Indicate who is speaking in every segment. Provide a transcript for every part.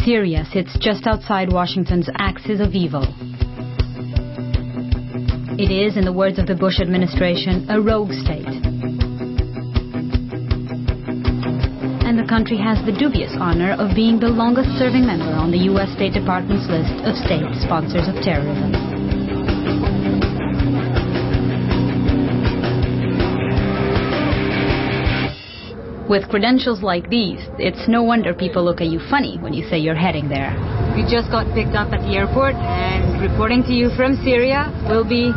Speaker 1: Syria sits just outside Washington's axis of evil. It is, in the words of the Bush administration, a rogue state. And the country has the dubious honor of being the longest-serving member on the U.S. State Department's list of state sponsors of terrorism. With credentials like these, it's no wonder people look at you funny when you say you're heading there. We just got picked up at the airport, and reporting to you from Syria will be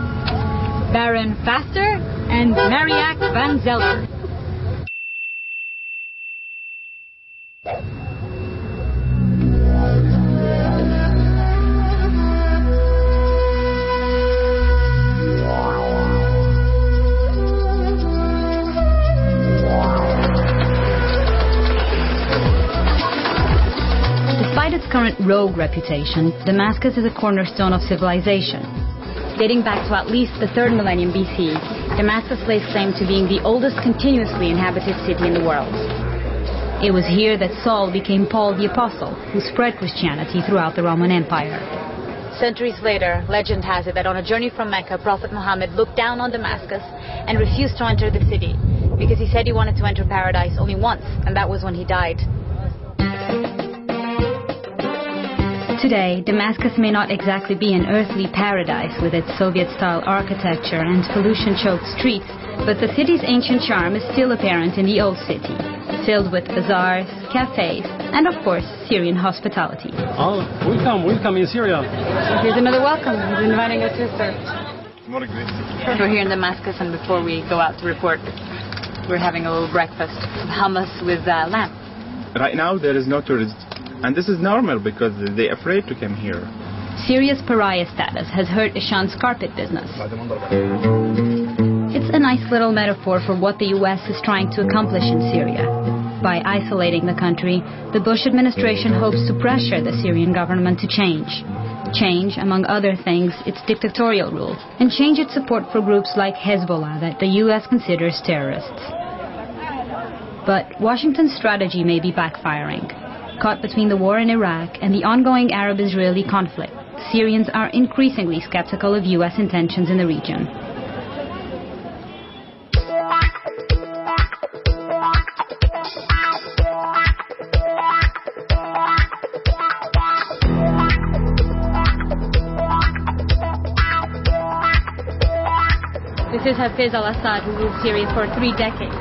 Speaker 1: Baron Faster and Mariak van Zelder. Despite its current rogue reputation, Damascus is a cornerstone of civilization. Dating back to at least the 3rd millennium BC, Damascus lays claim to being the oldest continuously inhabited city in the world. It was here that Saul became Paul the Apostle, who spread Christianity throughout the Roman Empire. Centuries later, legend has it that on a journey from Mecca, Prophet Muhammad looked down on Damascus and refused to enter the city because he said he wanted to enter paradise only once, and that was when he died. Today, Damascus may not exactly be an earthly paradise with its Soviet-style architecture and pollution-choked streets, but the city's ancient charm is still apparent in the old city, filled with bazaars, cafes, and of course, Syrian hospitality.
Speaker 2: Oh, welcome in Syria.
Speaker 1: Here's another welcome. He's inviting us to serve. We're here in Damascus, and before we go out to report, we're having a little breakfast, hummus with lamb.
Speaker 3: Right now, there is no tourists. And this is normal because they're afraid to come here.
Speaker 1: Syria's pariah status has hurt Ishan's carpet business. It's a nice little metaphor for what the U.S. is trying to accomplish in Syria. By isolating the country, the Bush administration hopes to pressure the Syrian government to change. Change, among other things, its dictatorial rule, and change its support for groups like Hezbollah that the U.S. considers terrorists. But Washington's strategy may be backfiring. Caught between the war in Iraq and the ongoing Arab-Israeli conflict, Syrians are increasingly skeptical of U.S. intentions in the region. This is Hafez al-Assad, who ruled Syria for 3 decades.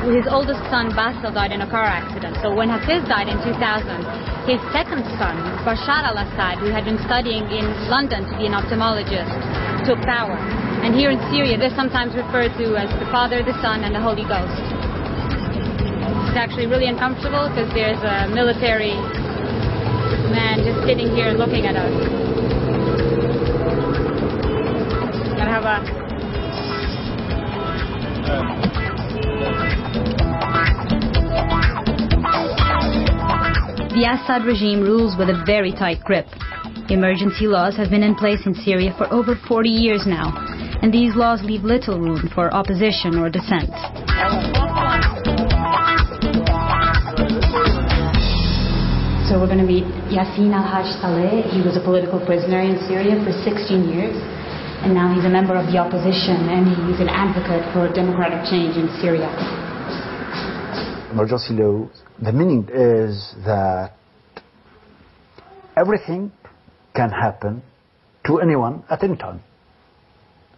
Speaker 1: His oldest son, Bassel, died in a car accident. So when Hafez died in 2000, his second son, Bashar al-Assad, who had been studying in London to be an ophthalmologist, took power. And here in Syria, they're sometimes referred to as the Father, the Son, and the Holy Ghost. It's actually really uncomfortable because there's a military man just sitting here looking at us. Gotta have a... The Assad regime rules with a very tight grip. Emergency laws have been in place in Syria for over 40 years now, and these laws leave little room for opposition or dissent. So we're going to meet Yassin al-Hajj Saleh. He was a political prisoner in Syria for 16 years, and now he's a member of the opposition, and he's an advocate for democratic change in Syria.
Speaker 4: Emergency law, the meaning is that everything can happen to anyone at any time.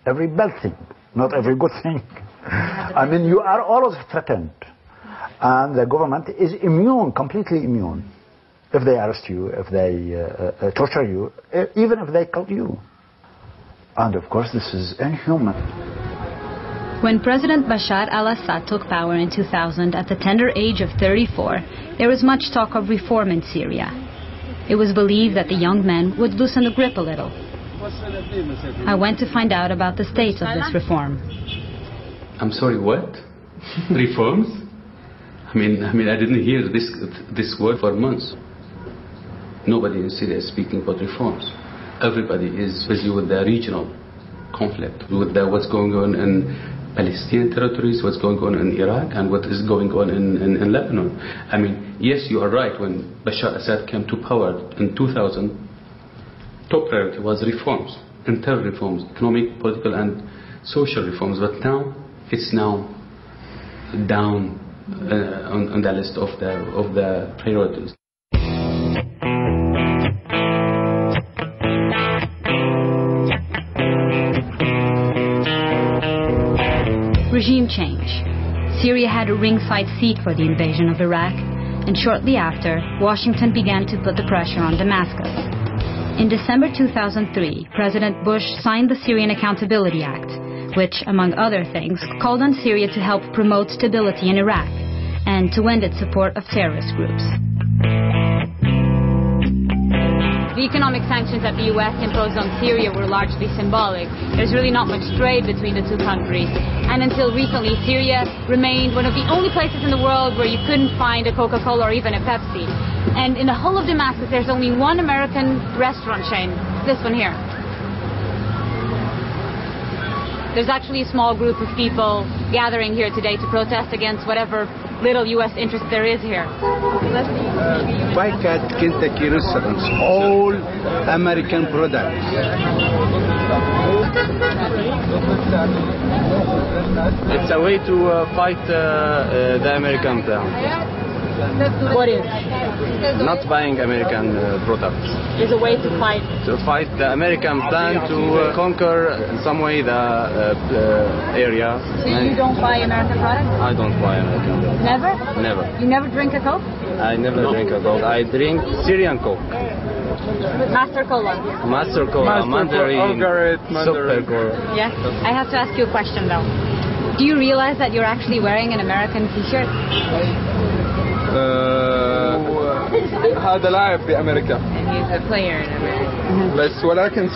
Speaker 4: Every bad thing, not every good thing. I mean, you are always threatened. And the government is immune, completely immune. If they arrest you, if they torture you, even if they kill you. And of course, this is inhuman.
Speaker 1: When President Bashar al-Assad took power in 2000 at the tender age of 34, there was much talk of reform in Syria. It was believed that the young men would loosen the grip a little. I went to find out about the state of this reform.
Speaker 5: I'm sorry, what? Reforms? I mean, I didn't hear this word for months. Nobody in Syria is speaking about reforms. Everybody is busy with the regional conflict, with what's going on in Palestinian territories, what's going on in Iraq, and what is going on in Lebanon. I mean, yes, you are right. When Bashar Assad came to power in 2000, top priority was reforms, internal reforms, economic, political, and social reforms. But now, it's now down on the list of the priorities.
Speaker 1: Regime change. Syria had a ringside seat for the invasion of Iraq, and shortly after, Washington began to put the pressure on Damascus. In December 2003, President Bush signed the Syrian Accountability Act, which, among other things, called on Syria to help promote stability in Iraq and to end its support of terrorist groups. The economic sanctions that the U.S. imposed on Syria were largely symbolic. There's really not much trade between the two countries. And until recently, Syria remained one of the only places in the world where you couldn't find a Coca-Cola or even a Pepsi. And in the whole of Damascus, there's only one American restaurant chain, this one here. There's actually a small group of people gathering here today to protest against whatever little U.S. interest there is here.
Speaker 6: Boycott Kentucky restaurants, all American products.
Speaker 7: It's a way to fight the American plan.
Speaker 1: What is?
Speaker 7: Not buying American products.
Speaker 1: There's a way to fight.
Speaker 7: To fight the American plan to conquer in some way the area.
Speaker 1: So you don't buy American products?
Speaker 7: I don't buy American products.
Speaker 1: Never?
Speaker 7: Never.
Speaker 1: You never drink a Coke?
Speaker 7: I never drink a Coke. I drink Syrian Coke.
Speaker 1: Master Cola?
Speaker 7: Master Cola, Mandarin, Super Cola.
Speaker 1: Yes. I have to ask you a question though. Do you realize that you're actually wearing an American t-shirt?
Speaker 8: هذا لاعب بأمريكا.
Speaker 1: And he's a player in America.
Speaker 8: بس ولكن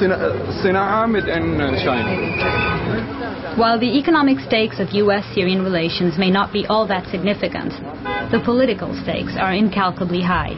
Speaker 8: صناعة made in China.
Speaker 1: While the economic stakes of U.S.-Syrian relations may not be all that significant, the political stakes are incalculably high.